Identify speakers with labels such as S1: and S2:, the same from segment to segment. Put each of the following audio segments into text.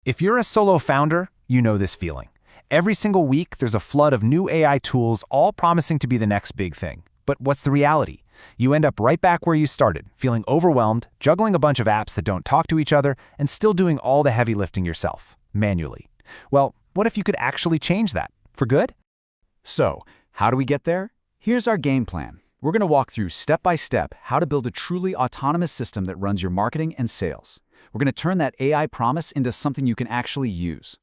S1: If you're a solo founder, you know this feeling. Every single week, there's a flood of new AI tools, all promising to be the next big thing. But what's the reality? You end up right back where you started, feeling overwhelmed, juggling a bunch of apps that don't talk to each other, and still doing all the heavy lifting yourself, manually. Well, what if you could actually change that, for good?
S2: So, how do we get there? Here's our game plan. We're going to walk through step by step how to build a truly autonomous system that runs your marketing and sales. We're going to turn that AI promise into something you can actually use.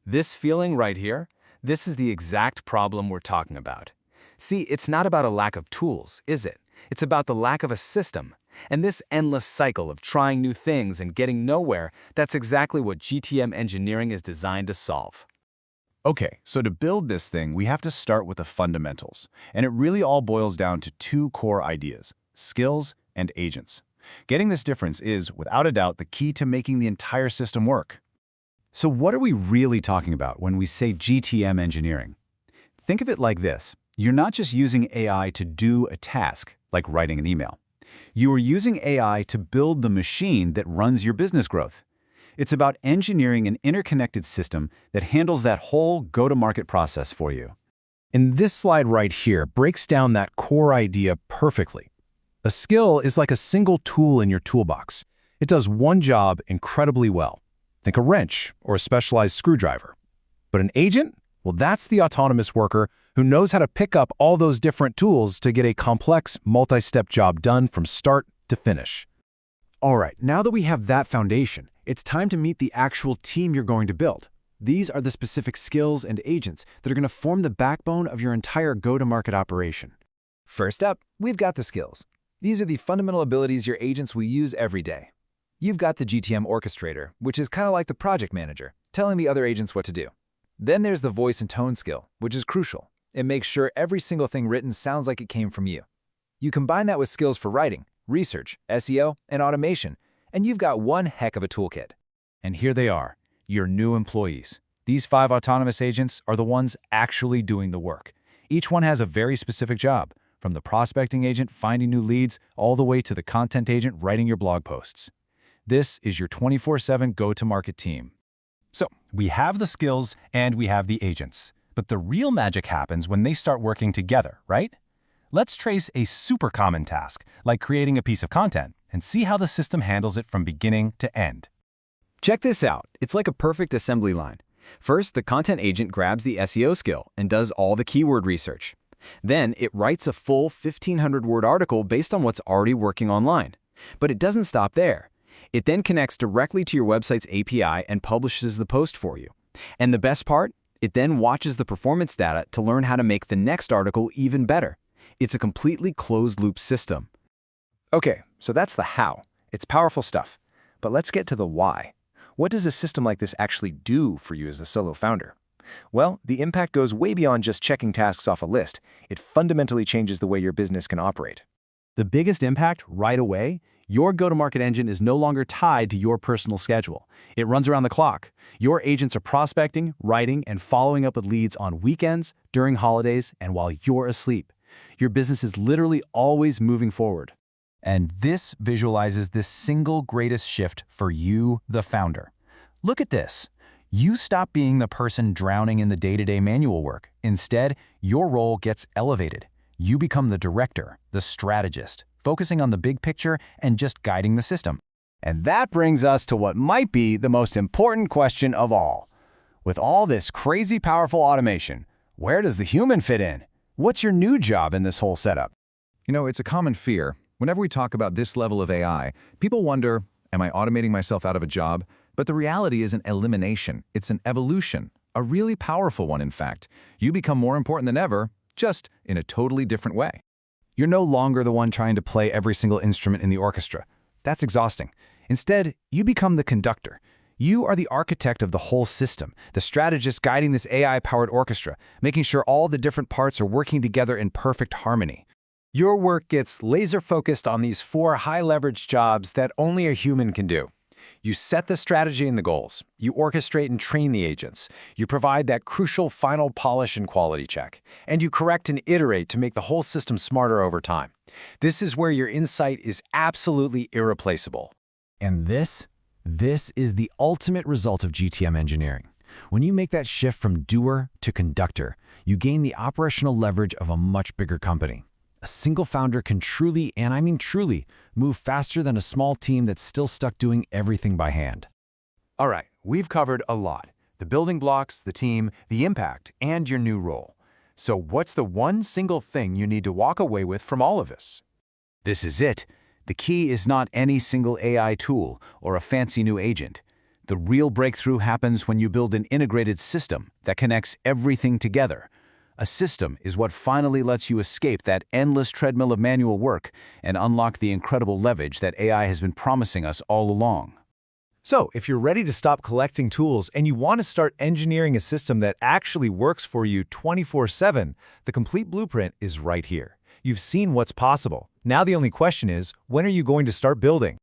S1: This feeling right here, this is the exact problem we're talking about. See, it's not about a lack of tools, is it? It's about the lack of a system. And this endless cycle of trying new things and getting nowhere, that's exactly what GTM engineering is designed to solve.
S3: Okay, so to build this thing, we have to start with the fundamentals. And it really all boils down to two core ideas: skills and agents. Getting this difference is, without a doubt, the key to making the entire system work.
S2: So what are we really talking about when we say GTM engineering? Think of it like this. You're not just using AI to do a task, like writing an email. You are using AI to build the machine that runs your business growth. It's about engineering an interconnected system that handles that whole go-to-market process for you.
S4: And this slide right here breaks down that core idea perfectly. A skill is like a single tool in your toolbox. It does one job incredibly well. Think a wrench or a specialized screwdriver. But an agent? Well, that's the autonomous worker who knows how to pick up all those different tools to get a complex, multi-step job done from start to finish.
S5: All right, now that we have that foundation, it's time to meet the actual team you're going to build. These are the specific skills and agents that are going to form the backbone of your entire go-to-market operation.
S6: First up, we've got the skills. These are the fundamental abilities your agents will use every day. You've got the GTM Orchestrator, which is kind of like the project manager, telling the other agents what to do. Then there's the voice and tone skill, which is crucial. It makes sure every single thing written sounds like it came from you. You combine that with skills for writing, research, SEO, and automation, and you've got one heck of a toolkit.
S3: And here they are, your new employees. These 5 autonomous agents are the ones actually doing the work. Each one has a very specific job, from the prospecting agent finding new leads all the way to the content agent writing your blog posts. This is your 24/7 go-to-market team.
S4: So, we have the skills and we have the agents. But the real magic happens when they start working together, right? Let's trace a super common task, like creating a piece of content, and see how the system handles it from beginning to end.
S5: Check this out. It's like a perfect assembly line. First, the content agent grabs the SEO skill and does all the keyword research. Then, it writes a full 1,500-word article based on what's already working online. But it doesn't stop there. It then connects directly to your website's API and publishes the post for you. And the best part? It then watches the performance data to learn how to make the next article even better. It's a completely closed-loop system.
S6: Okay, so that's the how. It's powerful stuff. But let's get to the why. What does a system like this actually do for you as a solo founder? Well, the impact goes way beyond just checking tasks off a list. It fundamentally changes the way your business can operate.
S4: The biggest impact right away: your go-to-market engine is no longer tied to your personal schedule. It runs around the clock. Your agents are prospecting, writing, and following up with leads on weekends, during holidays, and while you're asleep. Your business is literally always moving forward. And this visualizes this single greatest shift for you, the founder. Look at this. You stop being the person drowning in the day-to-day manual work. Instead, your role gets elevated. You become the director, the strategist, focusing on the big picture and just guiding the system.
S1: And that brings us to what might be the most important question of all. With all this crazy powerful automation, where does the human fit in? What's your new job in this whole setup?
S3: You know, it's a common fear. Whenever we talk about this level of AI, people wonder, am I automating myself out of a job? But the reality isn't elimination, it's an evolution, a really powerful one, in fact. You become more important than ever, just in a totally different way.
S1: You're no longer the one trying to play every single instrument in the orchestra. That's exhausting. Instead, you become the conductor. You are the architect of the whole system, the strategist guiding this AI-powered orchestra, making sure all the different parts are working together in perfect harmony.
S6: Your work gets laser-focused on these 4 high-leverage jobs that only a human can do. You set the strategy and the goals. You orchestrate and train the agents. You provide that crucial final polish and quality check. And you correct and iterate to make the whole system smarter over time. This is where your insight is absolutely irreplaceable.
S1: And this
S4: This is the ultimate result of GTM engineering. When you make that shift from doer to conductor, you gain the operational leverage of a much bigger company. A single founder can truly, and I mean truly, move faster than a small team that's still stuck doing everything by hand.
S6: All right, we've covered a lot. The building blocks, the team, the impact, and your new role. So what's the one single thing you need to walk away with from all of this?
S2: This is it. The key is not any single AI tool or a fancy new agent. The real breakthrough happens when you build an integrated system that connects everything together. A system is what finally lets you escape that endless treadmill of manual work and unlock the incredible leverage that AI has been promising us all along.
S3: So, if you're ready to stop collecting tools and you want to start engineering a system that actually works for you 24/7, the complete blueprint is right here. You've seen what's possible. Now the only question is, when are you going to start building?